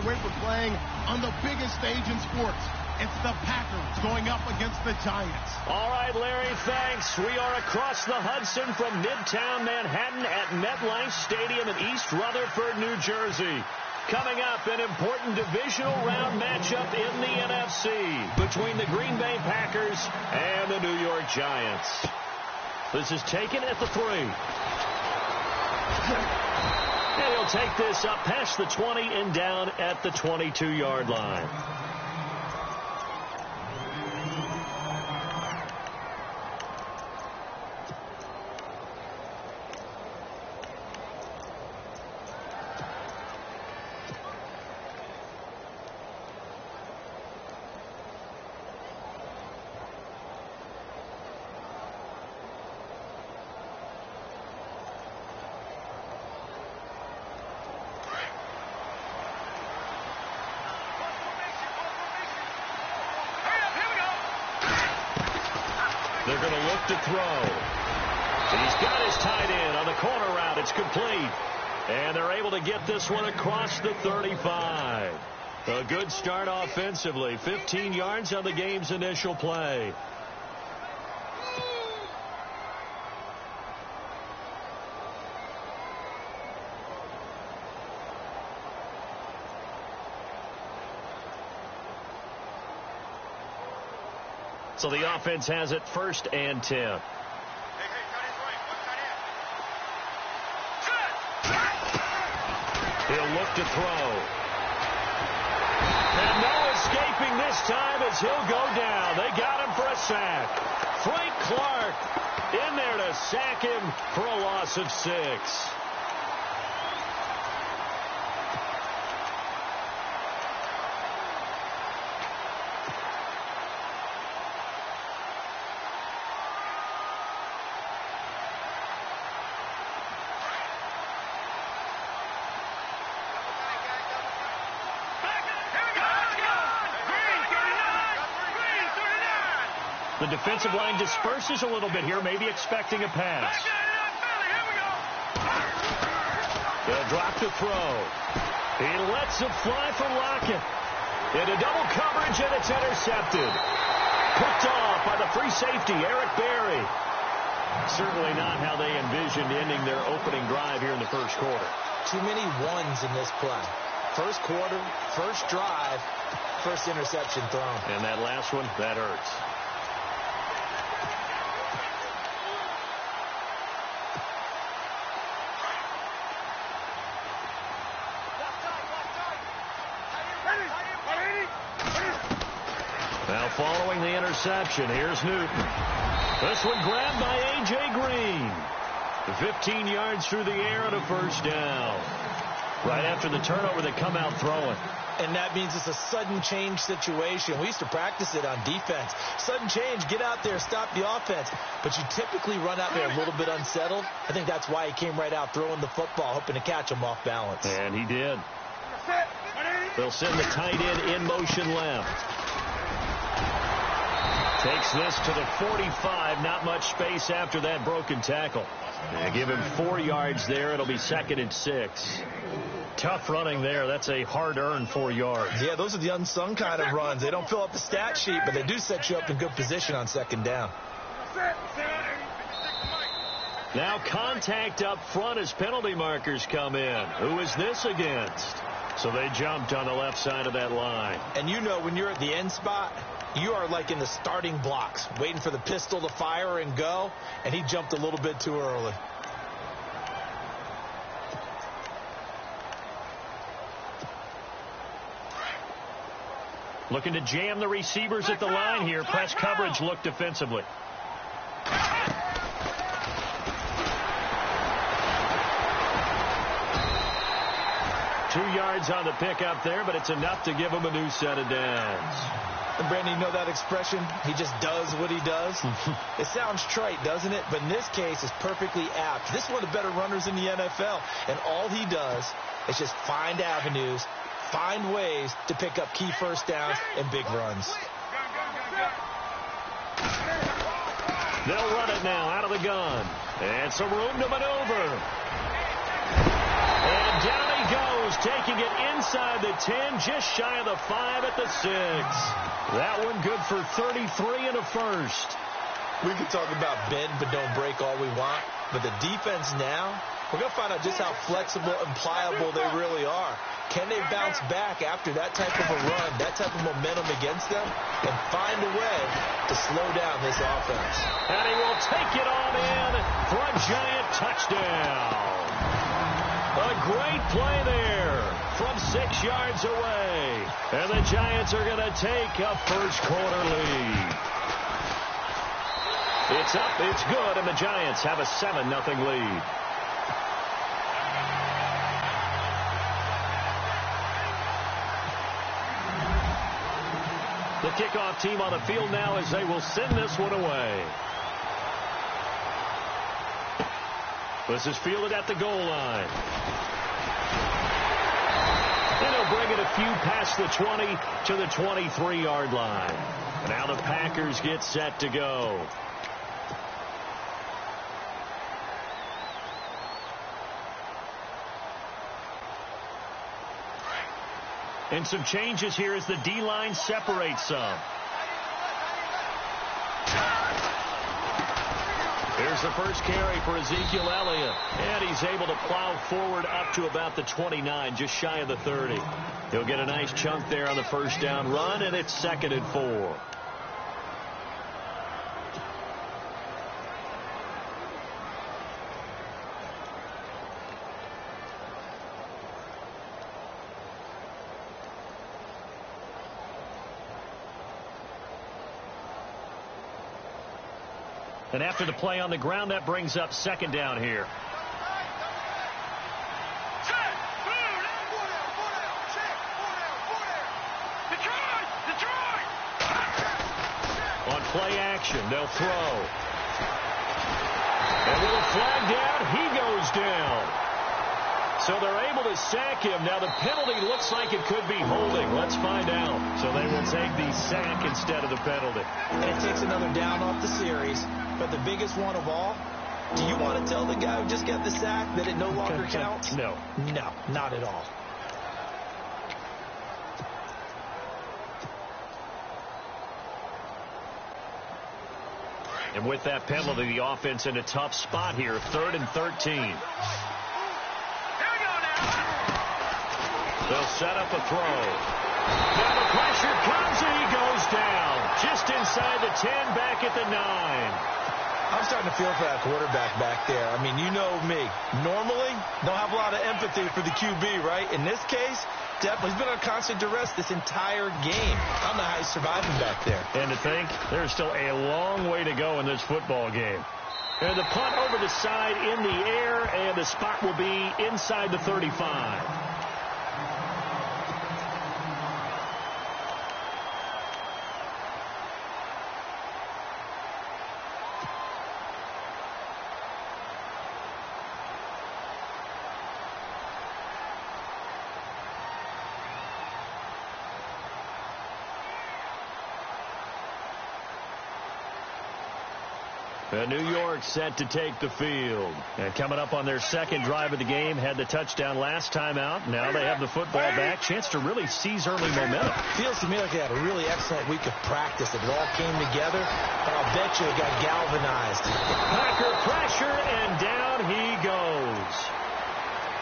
away from playing on the biggest stage in sports. It's the Packers going up against the Giants. All right, Larry, thanks. We are across the Hudson from Midtown Manhattan at MetLife Stadium in East Rutherford, New Jersey. Coming up, an important divisional round matchup in the NFC between the Green Bay Packers and the New York Giants. This is taken at the 3. And he'll take this up past the 20 and down at the 22-yard line. They're going to look to throw. He's got his tight end on the corner route. It's complete. And they're able to get this one across the 35. A good start offensively. 15 yards on the game's initial play. So the offense has it 1st and 10. He'll look to throw. And no escaping this time as he'll go down. They got him for a sack. Frank Clark in there to sack him for a loss of 6. The defensive line disperses a little bit here, maybe expecting a pass. They'll drop to throw. He lets it fly for Lockett. Into double coverage, and it's intercepted. Picked off by the free safety, Eric Berry. Certainly not how they envisioned ending their opening drive here in the first quarter. Too many ones in this play. First quarter, first drive, first interception thrown. And that last one, that hurts. Now following the interception, here's Newton. This one grabbed by A.J. Green. 15 yards through the air and a first down. Right after the turnover, they come out throwing. And that means it's a sudden change situation. We used to practice it on defense. Sudden change, get out there, stop the offense. But you typically run out there a little bit unsettled. I think that's why he came right out throwing the football, hoping to catch him off balance. And he did. They'll send the tight end in motion left. Takes this to the 45. Not much space after that broken tackle. They give him 4 yards there. It'll be 2nd and 6. Tough running there. That's a hard-earned 4 yards. Yeah, those are the unsung kind of runs. They don't fill up the stat sheet, but they do set you up in good position on 2nd down. Now contact up front as penalty markers come in. Who is this against? So they jumped on the left side of that line. And you know when you're at the end spot, you are like in the starting blocks, waiting for the pistol to fire and go, and he jumped a little bit too early. Looking to jam the receivers at the line here. Press coverage look defensively. Two yards on the pickup there, but it's enough to give him a new set of downs. And Brandon, you know that expression? He just does what he does. It sounds trite, doesn't it? But in this case, it's perfectly apt. This is one of the better runners in the NFL. And all he does is just find avenues, find ways to pick up key first downs and big runs. They'll run it now out of the gun. And some room to maneuver. And down he goes, taking it inside the 10, just shy of the 5 at the 6. That one good for 33 and a first. We can talk about bend but don't break all we want, but the defense now, we're going to find out just how flexible and pliable they really are. Can they bounce back after that type of a run, that type of momentum against them, and find a way to slow down this offense? And he will take it on in for a Giant touchdown. A great play there from 6 yards away. And the Giants are going to take a first-quarter lead. It's up, it's good, and the Giants have a 7-0 lead. The kickoff team on the field now as they will send this one away. This is fielded at the goal line. And he'll bring it a few past the 20 to the 23-yard line. Now the Packers get set to go. And some changes here as the D-line separates some. Here's the first carry for Ezekiel Elliott. And he's able to plow forward up to about the 29, just shy of the 30. He'll get a nice chunk there on the first down run, and it's 2nd and 4. And after the play on the ground, that brings up 2nd down here. On play action, they'll throw. And with a flag down, he goes down. So they're able to sack him. Now the penalty looks like it could be holding. Let's find out. So they will take the sack instead of the penalty. And it takes another down off the series. But the biggest one of all, do you want to tell the guy who just got the sack that it no longer counts? No. No, not at all. And with that penalty, the offense in a tough spot here. 3rd and 13. They'll set up a throw. Now the pressure comes and he goes down. Just inside the 10, back at the 9. I'm starting to feel for that quarterback back there. I mean, you know me. Normally, don't have a lot of empathy for the QB, right? In this case, definitely he's been on constant duress this entire game. I don't know how he's surviving back there. And to think, there's still a long way to go in this football game. And the punt over the side in the air, and the spot will be inside the 35. New York set to take the field. And coming up on their 2nd drive of the game, had the touchdown last time out. Now they have the football back. Chance to really seize early momentum. Feels to me like they had a really excellent week of practice. It all came together, and I'll bet you it got galvanized. Packer pressure, and down he goes.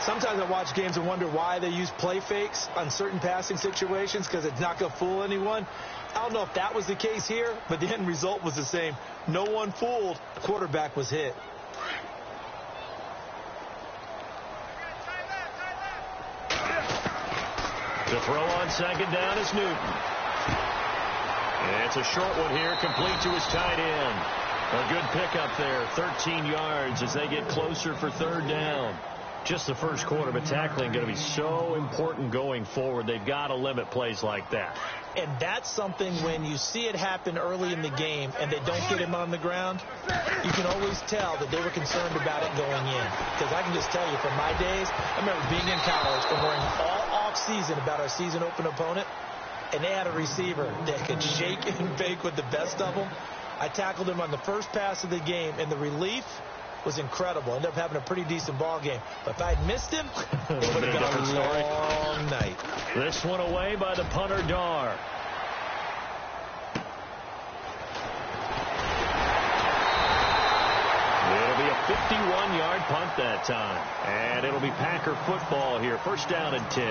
Sometimes I watch games and wonder why they use play fakes on certain passing situations, because it's not going to fool anyone. I don't know if that was the case here, but the end result was the same. No one fooled. The quarterback was hit. To throw on 2nd down is Newton. And it's a short one here, complete to his tight end. A good pickup there, 13 yards as they get closer for 3rd down. Just the first quarter, but tackling going to be so important going forward. They've got to limit plays like that. And that's something when you see it happen early in the game and they don't get him on the ground, you can always tell that they were concerned about it going in. Because I can just tell you from my days, I remember being in college and worrying all off season about our season open opponent, and they had a receiver that could shake and bake with the best of them. I tackled him on the first pass of the game, and the relief was incredible. Ended up having a pretty decent ball game. But if I had missed him, it would have been a long night. This one away by the punter, Dar. It'll be a 51-yard punt that time. And it'll be Packer football here. First down and 10.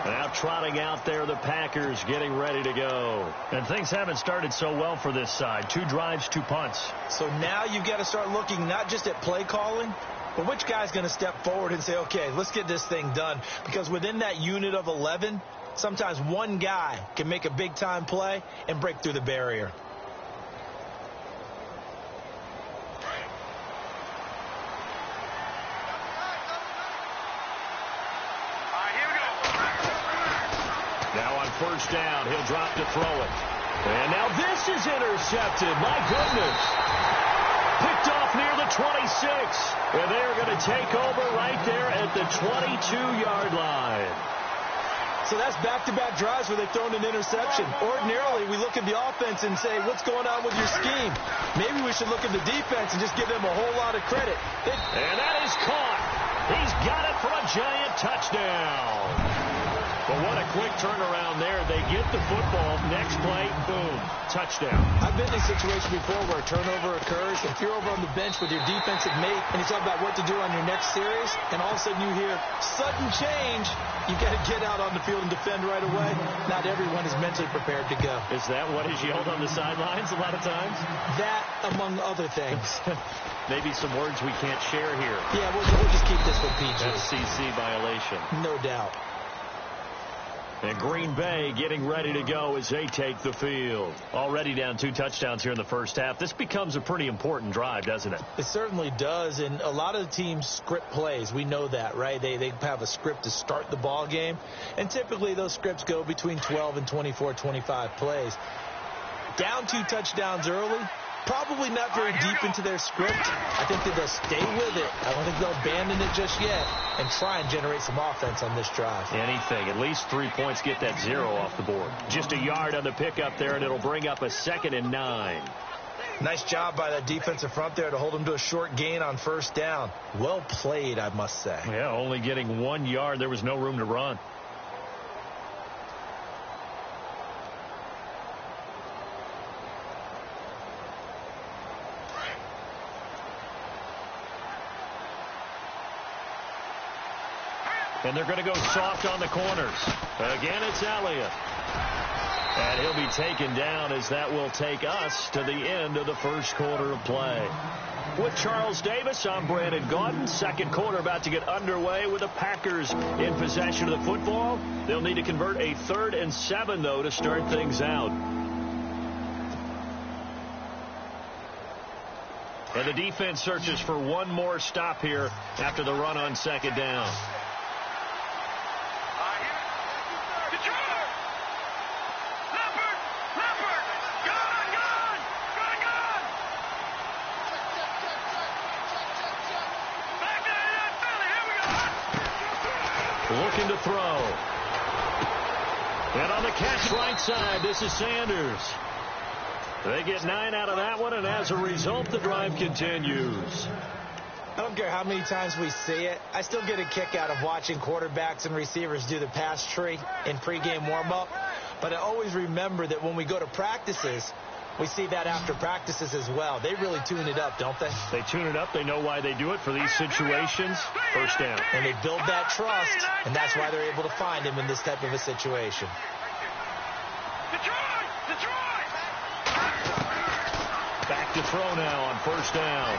Now trotting out there, the Packers getting ready to go. And things haven't started so well for this side. 2 drives, 2 punts. So now you've got to start looking not just at play calling, but which guy's going to step forward and say, okay, let's get this thing done. Because within that unit of 11, sometimes one guy can make a big-time play and break through the barrier. First down, he'll drop to throw it. And now this is intercepted. My goodness. Picked off near the 26. And they're going to take over right there at the 22-yard line. So that's back-to-back drives where they've thrown an interception. Ordinarily, we look at the offense and say, what's going on with your scheme? Maybe we should look at the defense and just give them a whole lot of credit. And that is caught. He's got it for a giant touchdown. But what a quick turnaround there. They get the football. Next play, boom, touchdown. I've been in a situation before where a turnover occurs. If you're over on the bench with your defensive mate and you talk about what to do on your next series, and all of a sudden you hear sudden change, you got to get out on the field and defend right away. Not everyone is mentally prepared to go. Is that what is yelled on the sidelines a lot of times? That, among other things. Maybe some words we can't share here. Yeah, we'll just keep this with PG. FCC violation. No doubt. And Green Bay getting ready to go as they take the field. Already down 2 touchdowns here in the first half. This becomes a pretty important drive, doesn't it? It certainly does, and a lot of the teams script plays. We know that, right? They have a script to start the ball game, and typically those scripts go between 12 and 24, 25 plays. Down 2 touchdowns early, probably not very deep into their script. I think that they'll stay with it. I don't think they'll abandon it just yet and try and generate some offense on this drive. Anything. At least 3 points, get that 0 off the board. Just a yard on the pickup there, and it'll bring up a 2nd and 9. Nice job by that defensive front there to hold them to a short gain on first down. Well played, I must say. Yeah, only getting 1 yard. There was no room to run. And they're going to go soft on the corners. Again, it's Elliott. And he'll be taken down as that will take us to the end of the first quarter of play. With Charles Davis, I'm Brandon Gaudin. Second quarter about to get underway with the Packers in possession of the football. They'll need to convert a 3rd and 7, though, to start things out. And the defense searches for one more stop here after the run on 2nd down. Looking to throw. And on the catch right side, this is Sanders. They get 9 out of that one, and as a result, the drive continues. I don't care how many times we see it. I still get a kick out of watching quarterbacks and receivers do the pass tree in pregame warm-up. But I always remember that when we go to practices, we see that after practices as well. They really tune it up, don't they? They tune it up. They know why they do it for these situations. First down. And they build that trust, and that's why they're able to find him in this type of a situation. Back to throw now on first down.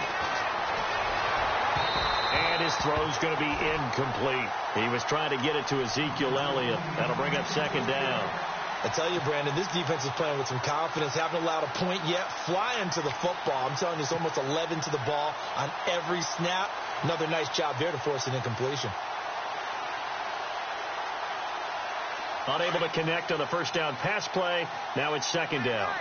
And his throw's going to be incomplete. He was trying to get it to Ezekiel Elliott. That'll bring up 2nd down. I tell you, Brandon, this defense is playing with some confidence. Haven't allowed a point yet. Flying to the football. I'm telling you, it's almost 11 to the ball on every snap. Another nice job there to force an incompletion. Unable to connect on the first down pass play. Now it's 2nd down.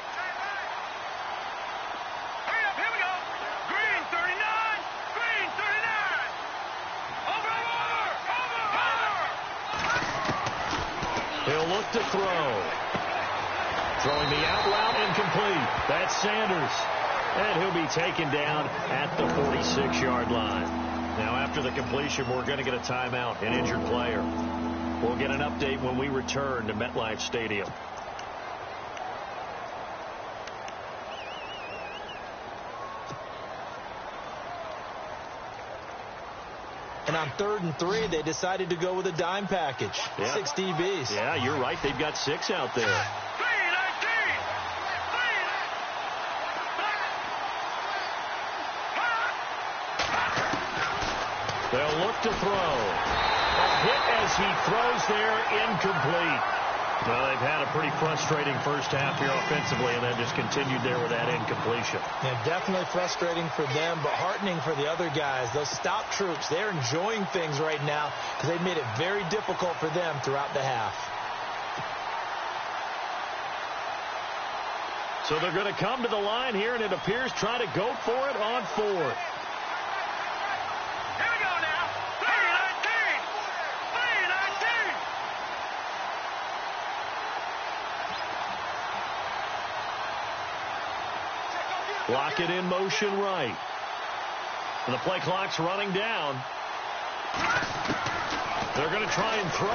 He'll look to throw. Throwing the out route, incomplete. That's Sanders. And he'll be taken down at the 46-yard line. Now, after the completion, we're going to get a timeout, an injured player. We'll get an update when we return to MetLife Stadium. And on 3rd and 3, they decided to go with a dime package. Yeah. 6 DBs. Yeah, you're right. They've got 6 out there. They'll look to throw. A hit as he throws there, incomplete. Well, they've had a pretty frustrating first half here offensively, and then just continued there with that incompletion. Yeah, definitely frustrating for them, but heartening for the other guys. Those stop troops, they're enjoying things right now because they've made it very difficult for them throughout the half. So they're going to come to the line here, and it appears try to go for it on 4th. Lock it in motion right. And the play clock's running down. They're going to try and throw.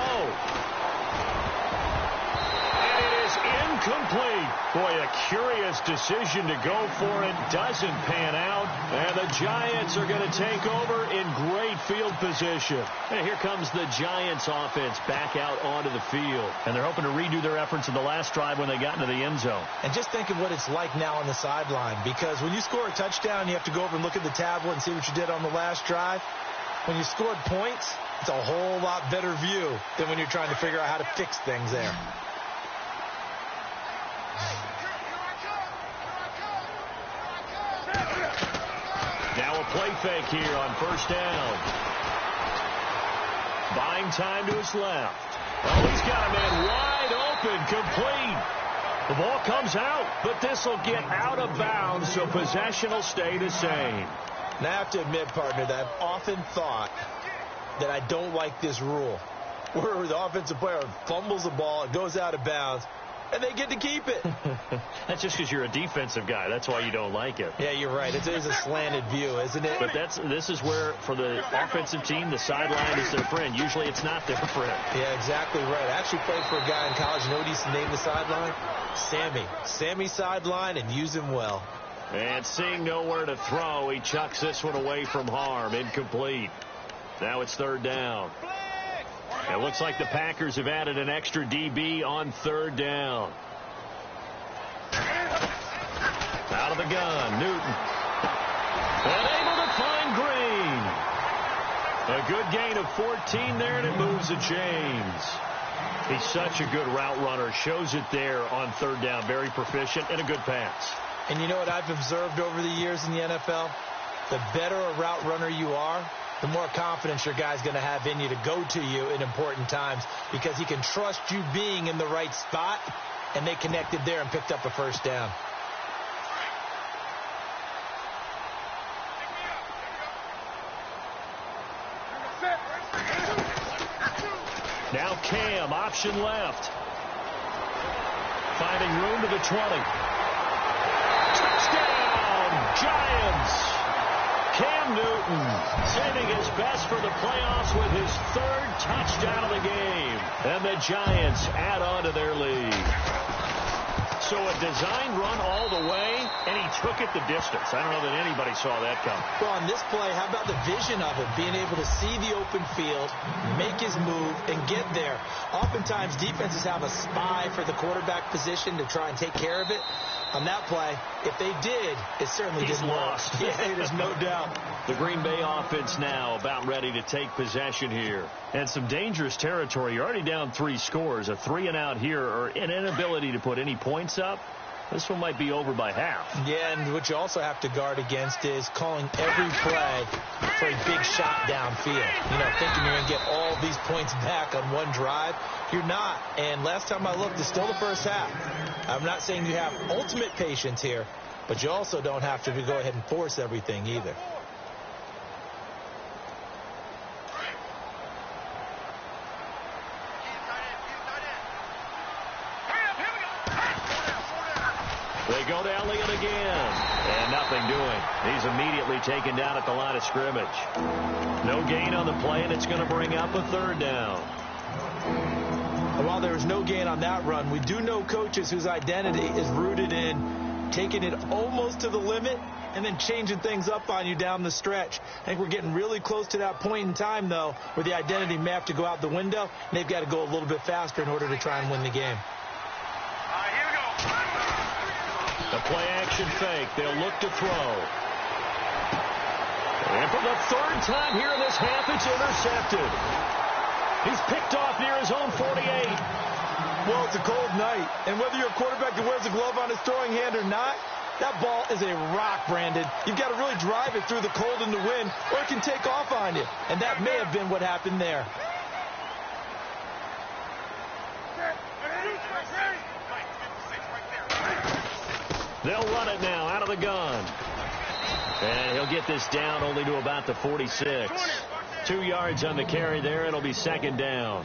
And it is incomplete. Boy, a curious decision to go for it. Doesn't pan out. And the Giants are going to take over in great field position. And here comes the Giants offense back out onto the field. And they're hoping to redo their efforts in the last drive when they got into the end zone. And just think of what it's like now on the sideline. Because when you score a touchdown, you have to go over and look at the tablet and see what you did on the last drive. When you scored points, it's a whole lot better view than when you're trying to figure out how to fix things there. Now a play fake here on first down. Buying time to his left. Oh, he's got a man wide open, complete. The ball comes out, but this will get out of bounds, so possession will stay the same. Now, I have to admit, partner, that I've often thought that I don't like this rule, where the offensive player fumbles the ball, it goes out of bounds, and they get to keep it. That's just because you're a defensive guy. That's why you don't like it. Yeah, you're right. It is a slanted view, isn't it? But this is where, for the offensive team, the sideline is their friend. Usually it's not their friend. Yeah, exactly right. I actually played for a guy in college. You know what he used to name the sideline? Sammy. Sammy sideline, and use him well. And seeing nowhere to throw, he chucks this one away from harm. Incomplete. Now it's 3rd down. It looks like the Packers have added an extra DB on 3rd down. Out of the gun, Newton. And able to find Green. A good gain of 14 there, and it moves the chains. He's such a good route runner. Shows it there on 3rd down. Very proficient and a good pass. And you know what I've observed over the years in the NFL? The better a route runner you are, the more confidence your guy's going to have in you to go to you in important times, because he can trust you being in the right spot, and they connected there and picked up a first down. Now Cam, option left. Finding room to the 20. Touchdown, Giants! Cam Newton saving his best for the playoffs with his 3rd touchdown of the game. And the Giants add on to their lead. So a designed run all the way, and he took it the distance. I don't know that anybody saw that coming. Well, on this play, how about the vision of it? Being able to see the open field, make his move, and get there. Oftentimes, defenses have a spy for the quarterback position to try and take care of it. On that play, if they did, it certainly didn't lost. Yeah, there's no doubt. The Green Bay offense now about ready to take possession here. And some dangerous territory. You're already down 3 scores. A 3-and-out here, or an inability to put any points up. This one might be over by half. Yeah, and what you also have to guard against is calling every play for a big shot downfield. You know, thinking you're going to get all these points back on one drive. You're not. And last time I looked, it's still the first half. I'm not saying you have ultimate patience here, but you also don't have to go ahead and force everything either. They go to Elliott again. And nothing doing. He's immediately taken down at the line of scrimmage. No gain on the play, and it's going to bring up a third down. While there was no gain on that run, we do know coaches whose identity is rooted in taking it almost to the limit and then changing things up on you down the stretch. I think we're getting really close to that point in time, though, where the identity may have to go out the window, and they've got to go a little bit faster in order to try and win the game. Here we go. The play-action fake. They'll look to throw. And for the third time here in this half, it's intercepted. He's picked off near his own 48. Well, it's a cold night, and whether you're a quarterback that wears a glove on his throwing hand or not, that ball is a rock, Brandon. You've got to really drive it through the cold and the wind, or it can take off on you. And that may have been what happened there. They'll run it now out of the gun. And he'll get this down only to about the 46. 2 yards on the carry there. It'll be second down.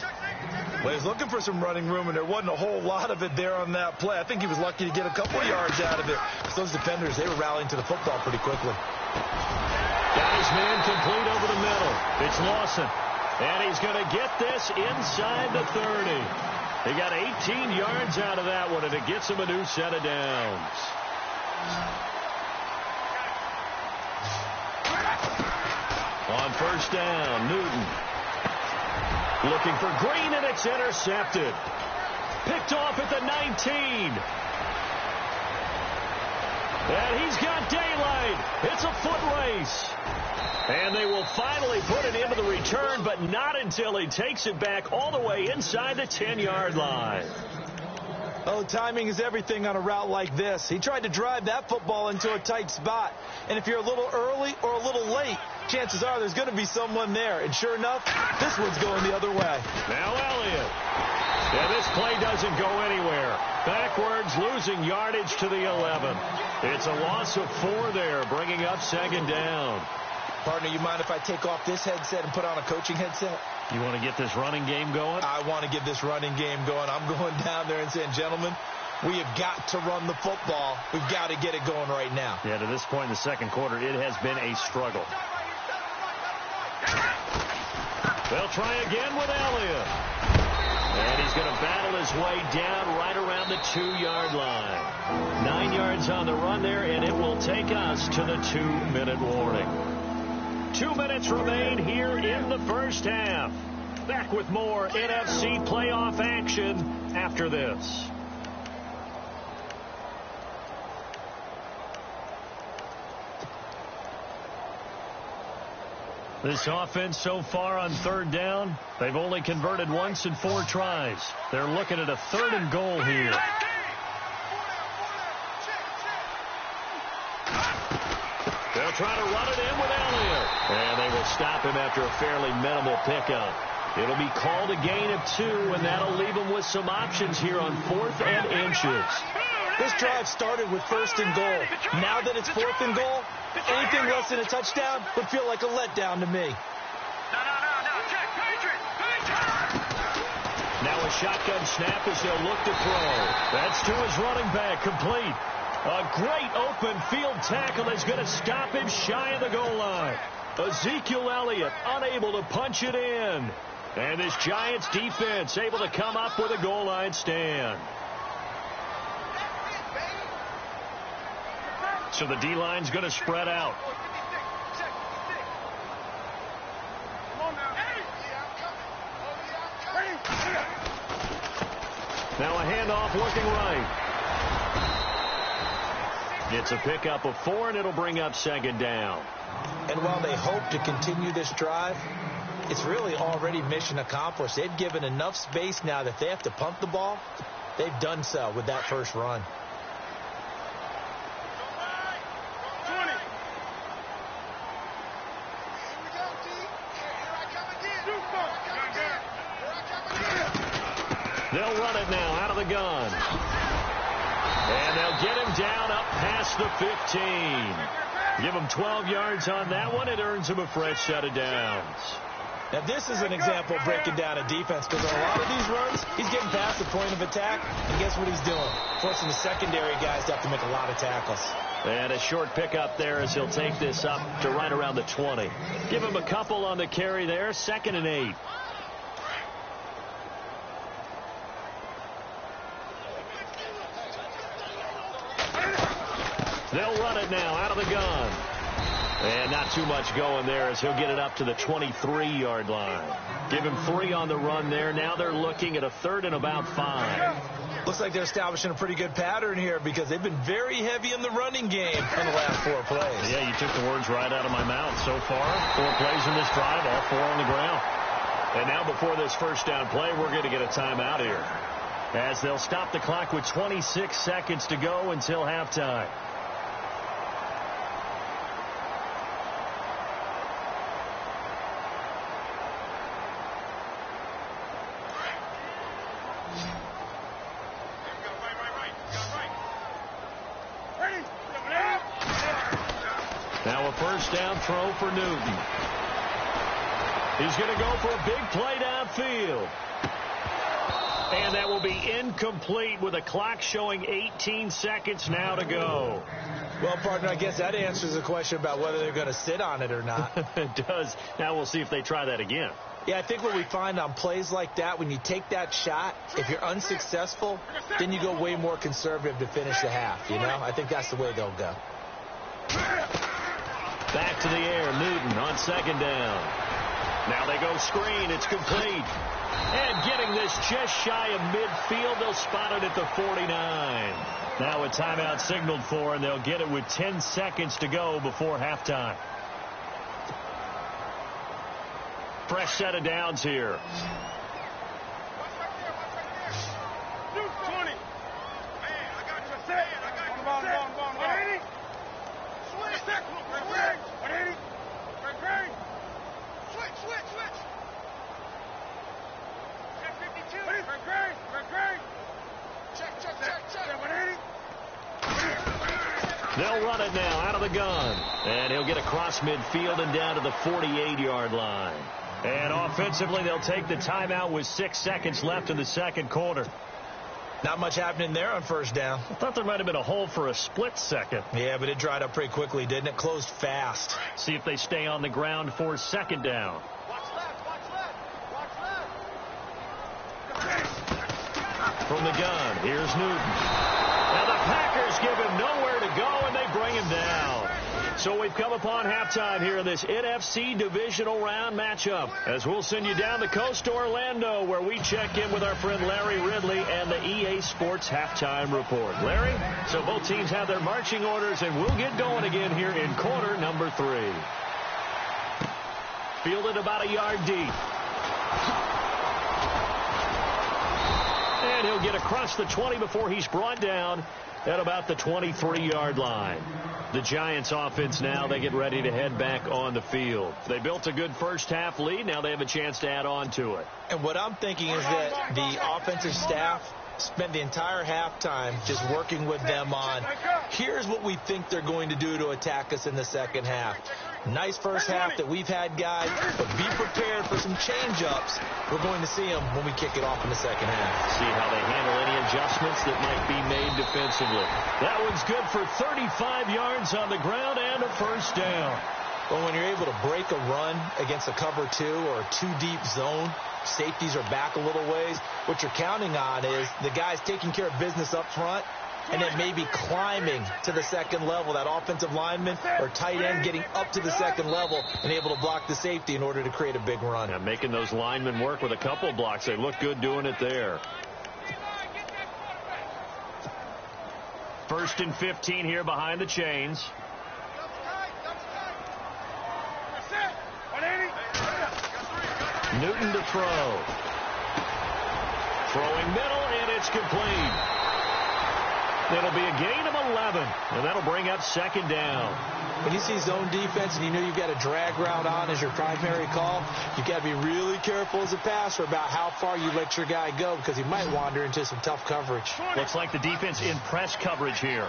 Well, he's looking for some running room, and there wasn't a whole lot of it there on that play. I think he was lucky to get a couple yards out of it. Because those defenders, they were rallying to the football pretty quickly. Got his man complete over the middle. It's Lawson. And he's going to get this inside the 30. He got 18 yards out of that one, and it gets him a new set of downs. On first down, Newton. Looking for Green, and it's intercepted. Picked off at the 19. And he's got daylight. It's a foot race. And they will finally put it into the return, but not until he takes it back all the way inside the 10-yard line. Oh, timing is everything on a route like this. He tried to drive that football into a tight spot. And if you're a little early or a little late, chances are there's going to be someone there. And sure enough, this one's going the other way. Now Elliott. And this play doesn't go anywhere. Backwards, losing yardage to the 11. It's a loss of 4 there, bringing up second down. Partner, you mind if I take off this headset and put on a coaching headset? You want to get this running game going? I want to get this running game going. I'm going down there and saying, gentlemen, we have got to run the football. We've got to get it going right now. Yeah, to this point in the second quarter, it has been a struggle. They'll try again with Elliott. And he's going to battle his way down right around the 2-yard line. 9 yards on the run there, and it will take us to the 2-minute warning. 2 minutes remain here in the first half. Back with more NFC playoff action after this. This offense so far on third down, they've only converted once in 4 tries. They're looking at a 3rd and goal here. They'll try to run it in with Elliott. And they will stop him after a fairly minimal pickup. It'll be called a gain of 2, and that'll leave them with some options here on 4th and inches. This drive started with 1st and goal. Now that it's 4th and goal, anything less than a touchdown would feel like a letdown to me. Now a shotgun snap as they'll look to throw. That's to his running back, complete. A great open field tackle that's going to stop him shy of the goal line. Ezekiel Elliott unable to punch it in. And this Giants defense able to come up with a goal line stand. So the D-line's going to spread out. Now a handoff looking right. It's a pickup of 4, and it'll bring up second down. And while they hope to continue this drive, it's really already mission accomplished. They've given enough space now that they have to pump the ball. They've done so with that first run. They'll run it now out of the gun. And they'll get him down up past the 15. Give him 12 yards on that one. It earns him a fresh set of downs. Now, this is an example of breaking down a defense, because on a lot of these runs, he's getting past the point of attack, and guess what he's doing? Forcing the secondary guys to have to make a lot of tackles. And a short pickup there as he'll take this up to right around the 20. Give him a couple on the carry there, 2nd and 8. They'll run it now out of the gun. And not too much going there as he'll get it up to the 23-yard line. Give him 3 on the run there. Now they're looking at a 3rd and about 5. Looks like they're establishing a pretty good pattern here, because they've been very heavy in the running game in the last 4 plays. Yeah, you took the words right out of my mouth. So far, 4 plays in this drive, all 4 on the ground. And now before this first down play, we're going to get a timeout here, as they'll stop the clock with 26 seconds to go until halftime. Now a first down throw for Newton. He's going to go for a big play downfield. And that will be incomplete with a clock showing 18 seconds now to go. Well, partner, I guess that answers the question about whether they're going to sit on it or not. It does. Now we'll see if they try that again. Yeah, I think what we find on plays like that, when you take that shot, if you're unsuccessful, then you go way more conservative to finish the half, you know? I think that's the way they'll go. Back to the air, Newton on 2nd down. Now they go screen. It's complete. And getting this just shy of midfield, they'll spot it at the 49. Now a timeout signaled for, and they'll get it with 10 seconds to go before halftime. Fresh set of downs here. They'll run it now out of the gun. And he'll get across midfield and down to the 48-yard line. And offensively, they'll take the timeout with 6 seconds left in the second quarter. Not much happening there on first down. I thought there might have been a hole for a split second. Yeah, but it dried up pretty quickly, didn't it? Closed fast. See if they stay on the ground for 2nd down. From the gun, here's Newton. Now the Packers give him nowhere to go, and they bring him down. So we've come upon halftime here in this NFC divisional round matchup, as we'll send you down the coast to Orlando, where we check in with our friend Larry Ridley and the EA Sports halftime report. Larry, so both teams have their marching orders, and we'll get going again here in quarter number 3. Fielded about a yard deep. And he'll get across the 20 before he's brought down at about the 23-yard line. The Giants offense now, they get ready to head back on the field. They built a good first half lead. Now they have a chance to add on to it. And what I'm thinking is that the offensive staff spent the entire halftime just working with them on, here's what we think they're going to do to attack us in the second half. Nice first half that we've had, guys, but be prepared for some change-ups. We're going to see them when we kick it off in the second half. See how they handle any adjustments that might be made defensively. That one's good for 35 yards on the ground and a first down. Well, when you're able to break a run against a cover 2 or a 2-deep zone, safeties are back a little ways. What you're counting on is the guys taking care of business up front and then maybe climbing to the second level. That offensive lineman or tight end getting up to the second level and able to block the safety in order to create a big run. Yeah, making those linemen work with a couple blocks. They look good doing it there. 1st and 15 here behind the chains. Newton to throw. Throwing middle, and it's complete. It'll be a gain of 11, and that'll bring up 2nd down. When you see zone defense and you know you've got a drag route on as your primary call, you've got to be really careful as a passer about how far you let your guy go, because he might wander into some tough coverage. Looks like the defense in press coverage here.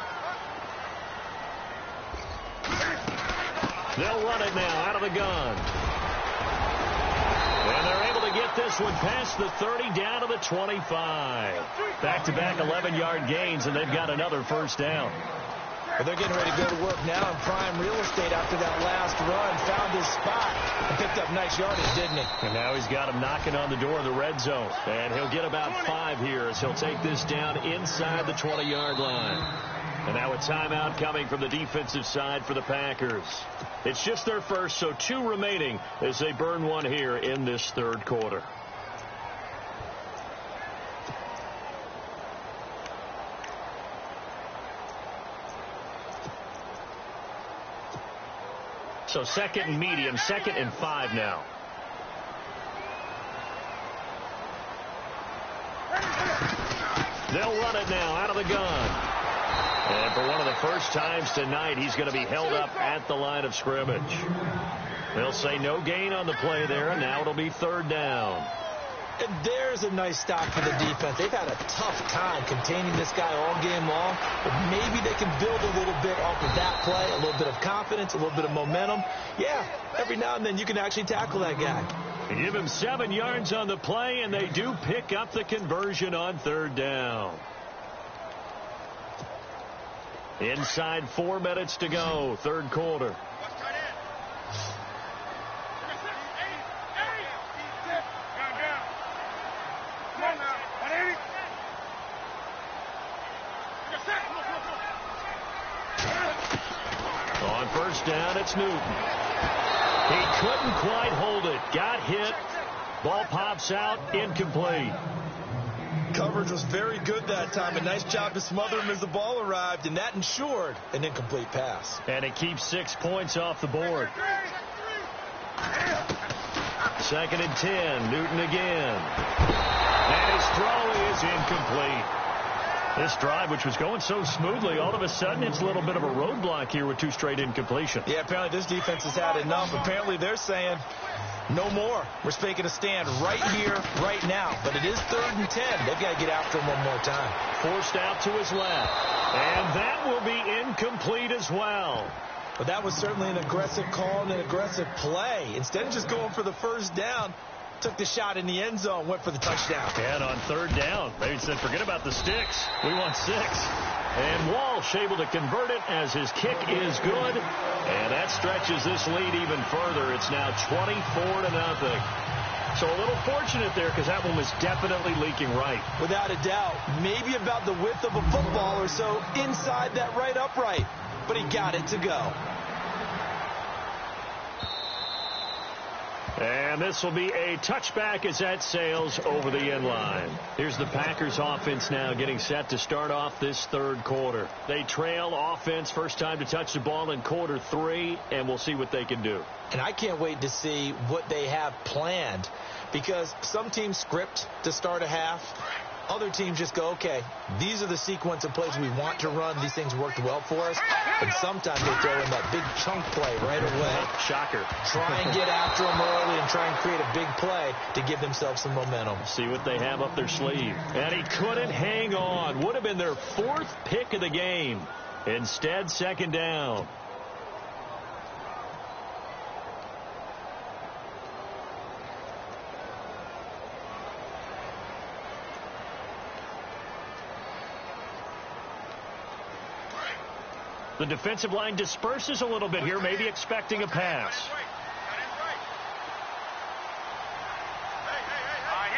They'll run it now out of the gun. get this one past the 30 down to the 25. Back-to-back 11-yard gains, and they've got another first down. Well, they're getting ready to go to work now in prime real estate after that last run. Found his spot and picked up nice yardage, didn't he? And now he's got him knocking on the door of the red zone. And he'll get about 5 here as he'll take this down inside the 20-yard line. And now a timeout coming from the defensive side for the Packers. It's just their first, so 2 remaining as they burn one here in this third quarter. So second and medium, 2nd and 5 now. They'll run it now out of the gun. And for one of the first times tonight, he's going to be held up at the line of scrimmage. They'll say no gain on the play there, and now it'll be 3rd down. And there's a nice stop for the defense. They've had a tough time containing this guy all game long, but maybe they can build a little bit off of that play, a little bit of confidence, a little bit of momentum. Yeah, every now and then you can actually tackle that guy. They give him 7 yards on the play, and they do pick up the conversion on 3rd down. Inside 4 minutes to go, third quarter. On first down, it's Newton. He couldn't quite hold it. Got hit. Ball pops out, incomplete. Coverage was very good that time. A nice job to smother him as the ball arrived, and that ensured an incomplete pass. And it keeps 6 points off the board. 2nd and 10. Newton again. And his throw is incomplete. This drive, which was going so smoothly, all of a sudden it's a little bit of a roadblock here with 2 straight incompletions. Yeah, apparently this defense has had enough. Apparently they're saying no more. We're making a stand right here, right now. But it is 3rd and 10. They've got to get after him one more time. Forced out to his left. And that will be incomplete as well. But that was certainly an aggressive call and an aggressive play. Instead of just going for the first down, took the shot in the end zone, went for the touchdown. And on 3rd down, they said, forget about the sticks. We want 6. And Walsh able to convert it as his kick is good. And that stretches this lead even further. It's now 24-0. So a little fortunate there because that one was definitely leaking right. Without a doubt. Maybe about the width of a football or so inside that right upright. But he got it to go. And this will be a touchback as that sails over the end line. Here's the Packers offense now getting set to start off this third quarter. They trail offense, first time to touch the ball in quarter 3, and we'll see what they can do. And I can't wait to see what they have planned, because some teams script to start a half. Other teams just go, okay, these are the sequence of plays we want to run. These things worked well for us. And sometimes they throw in that big chunk play right away. Shocker. Try and get after them early and try and create a big play to give themselves some momentum. See what they have up their sleeve. And he couldn't hang on. Would have been their 4th pick of the game. Instead, 2nd down. The defensive line disperses a little bit here, maybe expecting a pass. Here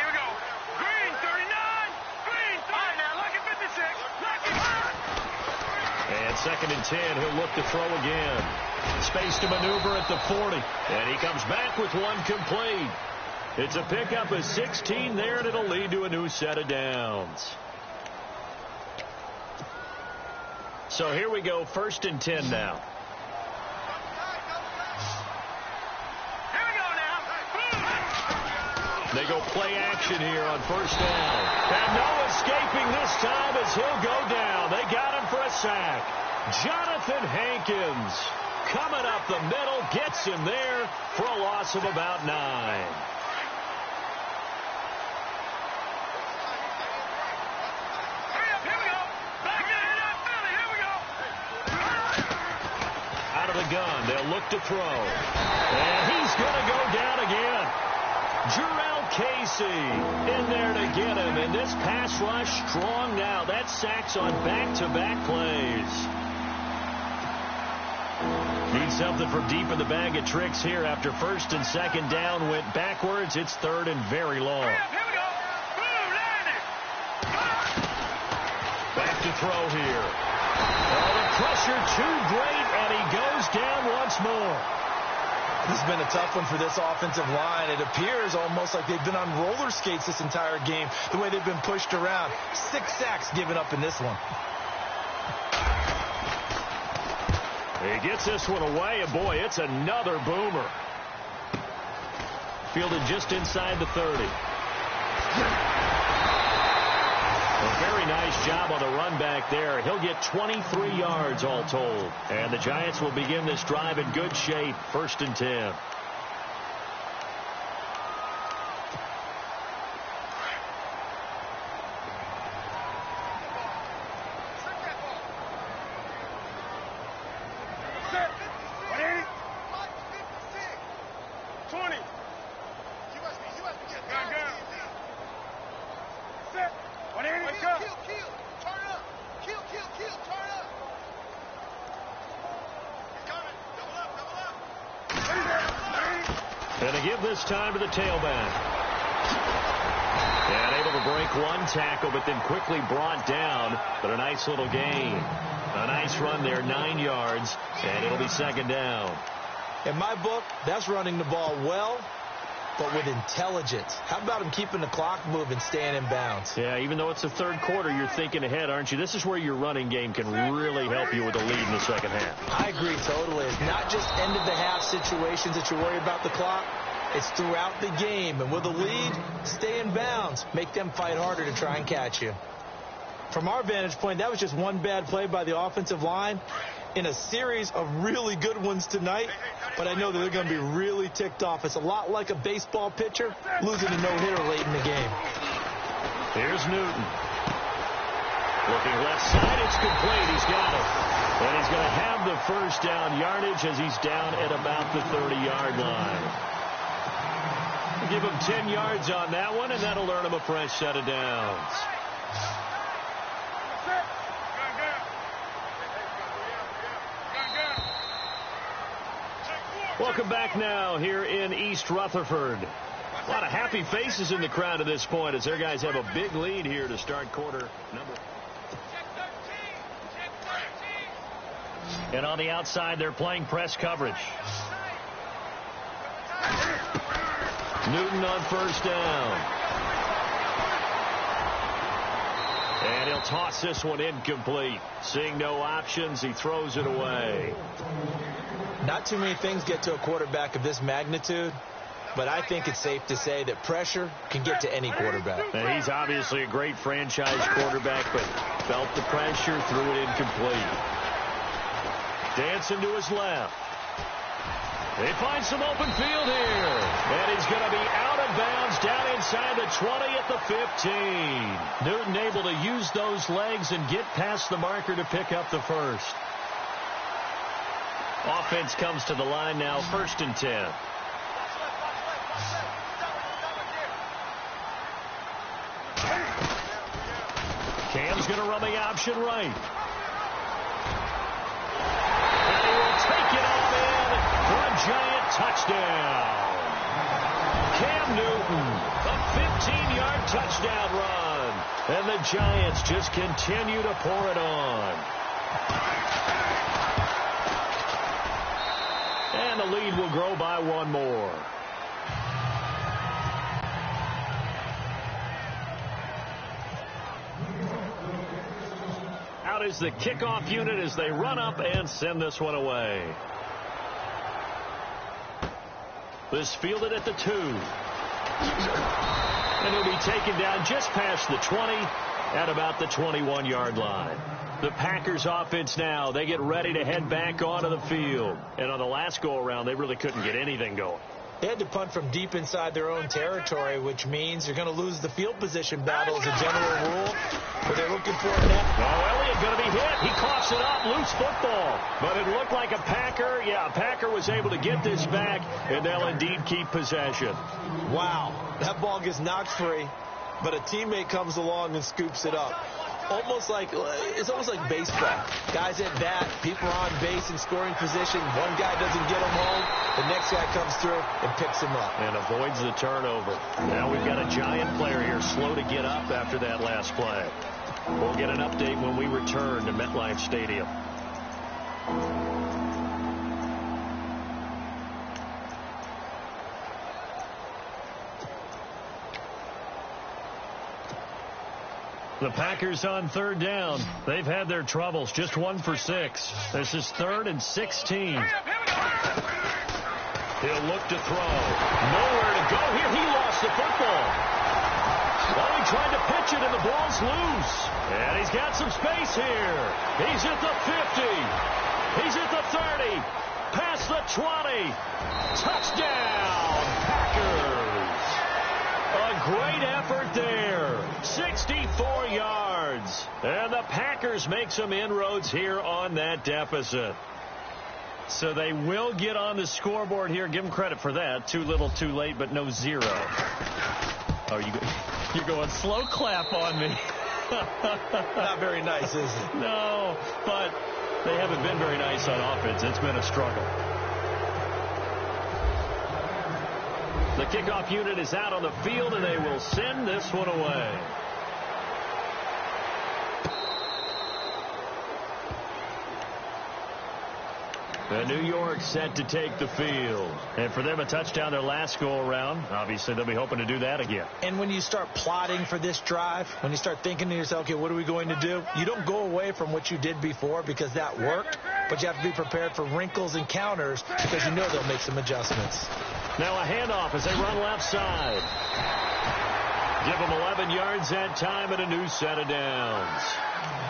we go. Green, 39. Green, 39. All right, now, look at 56. And 2nd and 10, he'll look to throw again. Space to maneuver at the 40. And he comes back with one complete. It's a pickup of 16 there, and it'll lead to a new set of downs. So here we go, 1st and 10 now. Here we go now. They go play action here on 1st down. And no escaping this time as he'll go down. They got him for a sack. Jonathan Hankins coming up the middle, gets him there for a loss of about 9. The gun. They'll look to throw. And he's going to go down again. Jarrell Casey in there to get him. And this pass rush strong now. That's sacks on back-to-back plays. Need something from deep in the bag of tricks here after first and second down went backwards. It's third and very long. Here we go. Boom, landed. Back to throw here. Oh, the pressure too great, and he goes down once more. This has been a tough one for this offensive line. It appears almost like they've been on roller skates this entire game, the way they've been pushed around. 6 sacks given up in this one. He gets this one away, and boy, it's another boomer. Fielded just inside the 30. A very nice job on the run back there. He'll get 23 yards all told. And the Giants will begin this drive in good shape. First and 10. And they give this time to the tailback. And able to break one tackle, but then quickly brought down. But a nice little gain. A nice run there, 9 yards, and it'll be second down. In my book, that's running the ball well, but with intelligence. How about him keeping the clock moving, staying in bounds? Yeah, even though it's the third quarter, you're thinking ahead, aren't you? This is where your running game can really help you with the lead in the second half. I agree totally. It's not just end-of-the-half situations that you worry about the clock. It's throughout the game. And with a lead, stay in bounds. Make them fight harder to try and catch you. From our vantage point, that was just one bad play by the offensive line in a series of really good ones tonight. But I know that they're going to be really ticked off. It's a lot like a baseball pitcher losing a no-hitter late in the game. Here's Newton. Looking left side, it's complete. He's got it. And he's going to have the first down yardage as he's down at about the 30-yard line. Give him 10 yards on that one, and that'll earn him a fresh set of downs. Welcome back now here in East Rutherford. A lot of happy faces in the crowd at this point as their guys have a big lead here to start quarter number. And on the outside, they're playing press coverage. Newton on first down. And he'll toss this one incomplete. Seeing no options, he throws it away. Not too many things get to a quarterback of this magnitude, but I think it's safe to say that pressure can get to any quarterback. Now, he's obviously a great franchise quarterback, but felt the pressure, threw it incomplete. Dancing to his left. They find some open field here. And he's going to be out of bounds down inside the 20 at the 15. Newton able to use those legs and get past the marker to pick up the first. Offense comes to the line now, first and 10. Cam's going to run the option right. And he will take it all in for a giant touchdown. Cam Newton, a 15-yard touchdown run. And the Giants just continue to pour it on. And the lead will grow by one more. Out is the kickoff unit as they run up and send this one away. This fielded at the 2. And he'll be taken down just past the 20 at about the 21-yard line. The Packers offense now, they get ready to head back onto the field. And on the last go-around, they really couldn't get anything going. They had to punt from deep inside their own territory, which means you're going to lose the field position battle as a general rule. But they're looking for it now. Oh, Elliott going to be hit. He coughs it up. Loose football. But it looked like a Packer. Yeah, a Packer was able to get this back, and they'll indeed keep possession. Wow. That ball gets knocked free, but a teammate comes along and scoops it up. It's almost like baseball. Guys at bat, people are on base in scoring position. One guy doesn't get him home. The next guy comes through and picks him up. And avoids the turnover. Now we've got a giant player here slow to get up after that last play. We'll get an update when we return to MetLife Stadium. The Packers on third down. They've had their troubles. Just 1 for 6. This is 3rd and 16. He'll look to throw. Nowhere to go here. He lost the football. Well, he tried to pitch it, and the ball's loose. And he's got some space here. He's at the 50. He's at the 30. Past the 20. Touchdown, Packers. A great effort there. 64 yards. And the Packers make some inroads here on that deficit. So they will get on the scoreboard here. Give them credit for that. Too little, too late, but no 0. Oh, you're going slow clap on me. Not very nice, is it? No, but they haven't been very nice on offense. It's been a struggle. The kickoff unit is out on the field, and they will send this one away. And New York set to take the field. And for them, a touchdown their last go-around. Obviously, they'll be hoping to do that again. And when you start plotting for this drive, when you start thinking to yourself, okay, what are we going to do? You don't go away from what you did before because that worked, but you have to be prepared for wrinkles and counters because you know they'll make some adjustments. Now a handoff as they run left side. Give them 11 yards that time and a new set of downs.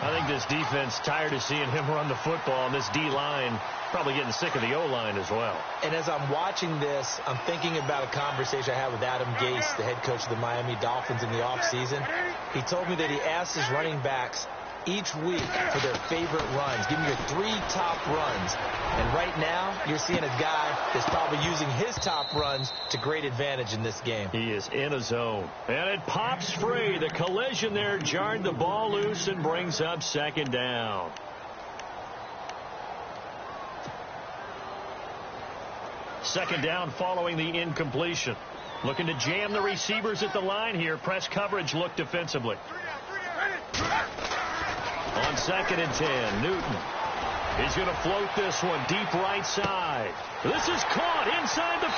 I think this defense tired of seeing him run the football, and this D-line probably getting sick of the O-line as well. And as I'm watching this, I'm thinking about a conversation I had with Adam Gase, the head coach of the Miami Dolphins in the offseason. He told me that he asked his running backs each week for their favorite runs. Give me your 3 top runs. And right now, you're seeing a guy that's probably using his top runs to great advantage in this game. He is in a zone. And it pops free. The collision there jarred the ball loose and brings up 2nd down. Second down following the incompletion. Looking to jam the receivers at the line here. Press coverage look defensively. On 2nd and 10, Newton. He's going to float this one deep right side. This is caught inside the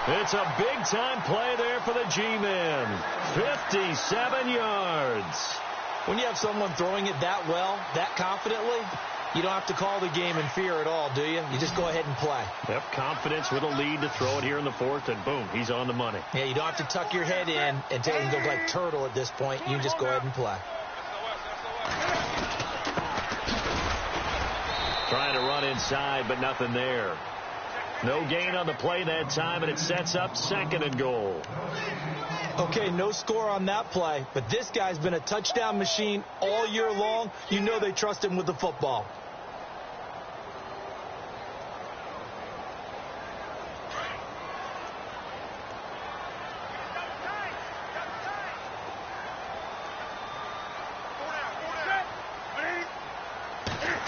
15. It's a big-time play there for the G-men. 57 yards. When you have someone throwing it that well, that confidently, you don't have to call the game in fear at all, do you? You just go ahead and play. Yep, confidence with a lead to throw it here in the 4th, and boom, he's on the money. Yeah, you don't have to tuck your head in and take and look like turtle at this point. You can just go ahead and play. Trying to run inside, but nothing there. No gain on the play that time, and it sets up 2nd and goal. Okay, no score on that play, but this guy's been a touchdown machine all year long. You know they trust him with the football.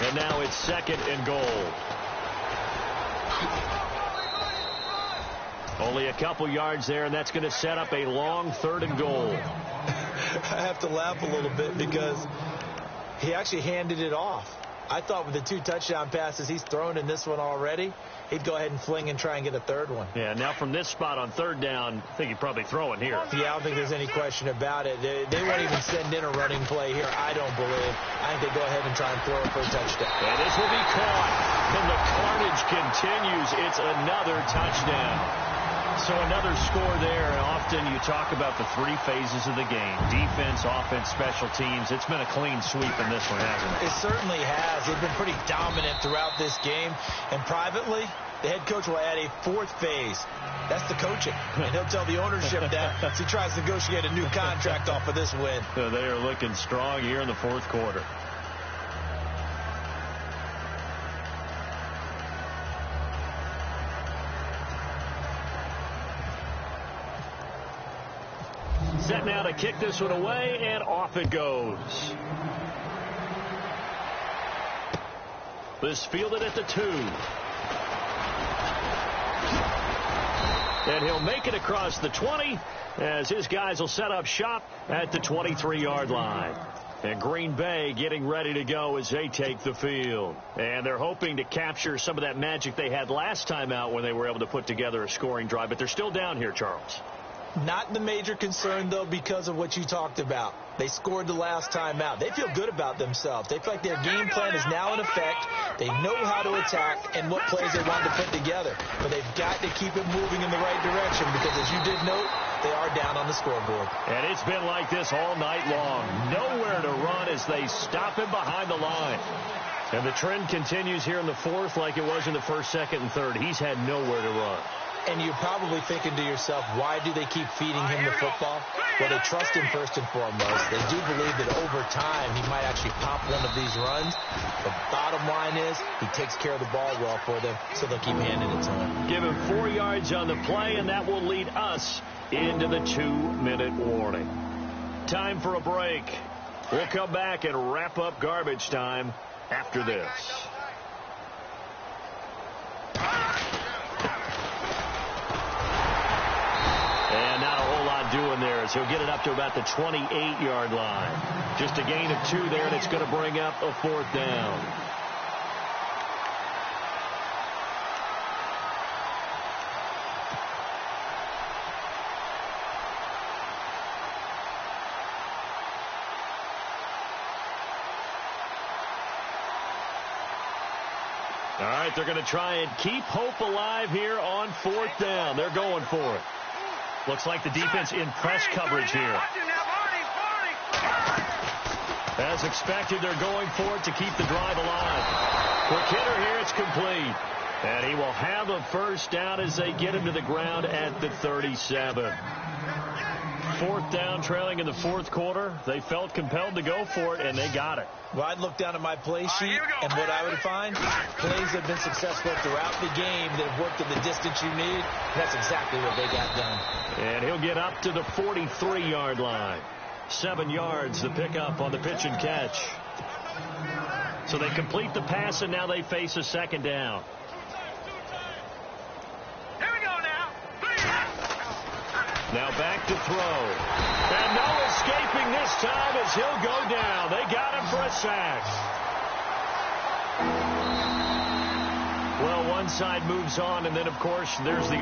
And now it's 2nd and goal. Only a couple yards there, and that's going to set up a long 3rd and goal. I have to laugh a little bit because he actually handed it off. I thought with the 2 touchdown passes he's thrown in this one already, he'd go ahead and fling and try and get a 3rd one. Yeah, now from this spot on 3rd down, I think he'd probably throw it here. Yeah, I don't think there's any question about it. They won't even send in a running play here, I don't believe. I think they go ahead and try and throw it for a touchdown. And this will be caught. And the carnage continues. It's another touchdown. So another score there, and often you talk about the 3 phases of the game. Defense, offense, special teams. It's been a clean sweep in this one, hasn't it? It certainly has. They've been pretty dominant throughout this game. And privately, The head coach will add a fourth phase. That's the coaching. And he'll tell the ownership that as he tries to negotiate a new contract off of this win. So they are looking strong here in the fourth quarter. Set now to kick this one away, and off it goes. This fielded at the 2. And he'll make it across the 20 as his guys will set up shop at the 23-yard line. And Green Bay getting ready to go as they take the field. And they're hoping to capture some of that magic they had last time out when they were able to put together a scoring drive. But they're still down here, Charles. Not the major concern, though, because of what you talked about. They scored the last time out. They feel good about themselves. They feel like their game plan is now in effect. They know how to attack and what plays they want to put together. But they've got to keep it moving in the right direction because, as you did note, they are down on the scoreboard. And it's been like this all night long. Nowhere to run as they stop him behind the line. And the trend continues here in the fourth like it was in the first, second, and third. He's had nowhere to run. And you're probably thinking to yourself, why do they keep feeding him the football? Well, they trust him first and foremost. They do believe that over time he might actually pop one of these runs. The bottom line is he takes care of the ball well for them, so they'll keep handing it to him. Give him 4 yards on the play, and that will lead us into the 2-minute warning. Time for a break. We'll come back and wrap up garbage time after this. And not a whole lot doing there as he'll get it up to about the 28-yard line. Just a gain of 2 there, and it's going to bring up a 4th down. All right, they're going to try and keep hope alive here on 4th down. They're going for it. Looks like the defense in press coverage here. As expected, they're going for it to keep the drive alive. Quick hitter here, it's complete. And he will have a 1st down as they get him to the ground at the 37. 4th down, trailing in the 4th quarter. They felt compelled to go for it, and they got it. Well, I'd look down at my play sheet, and what I would find, plays have been successful throughout the game that have worked at the distance you need. That's exactly what they got done. And he'll get up to the 43-yard line. 7 yards, the pickup on the pitch and catch. So they complete the pass, and now they face a 2nd down. Now back to throw. And no escaping this time as he'll go down. They got him for a sack. Well, one side moves on, and then, of course, there's the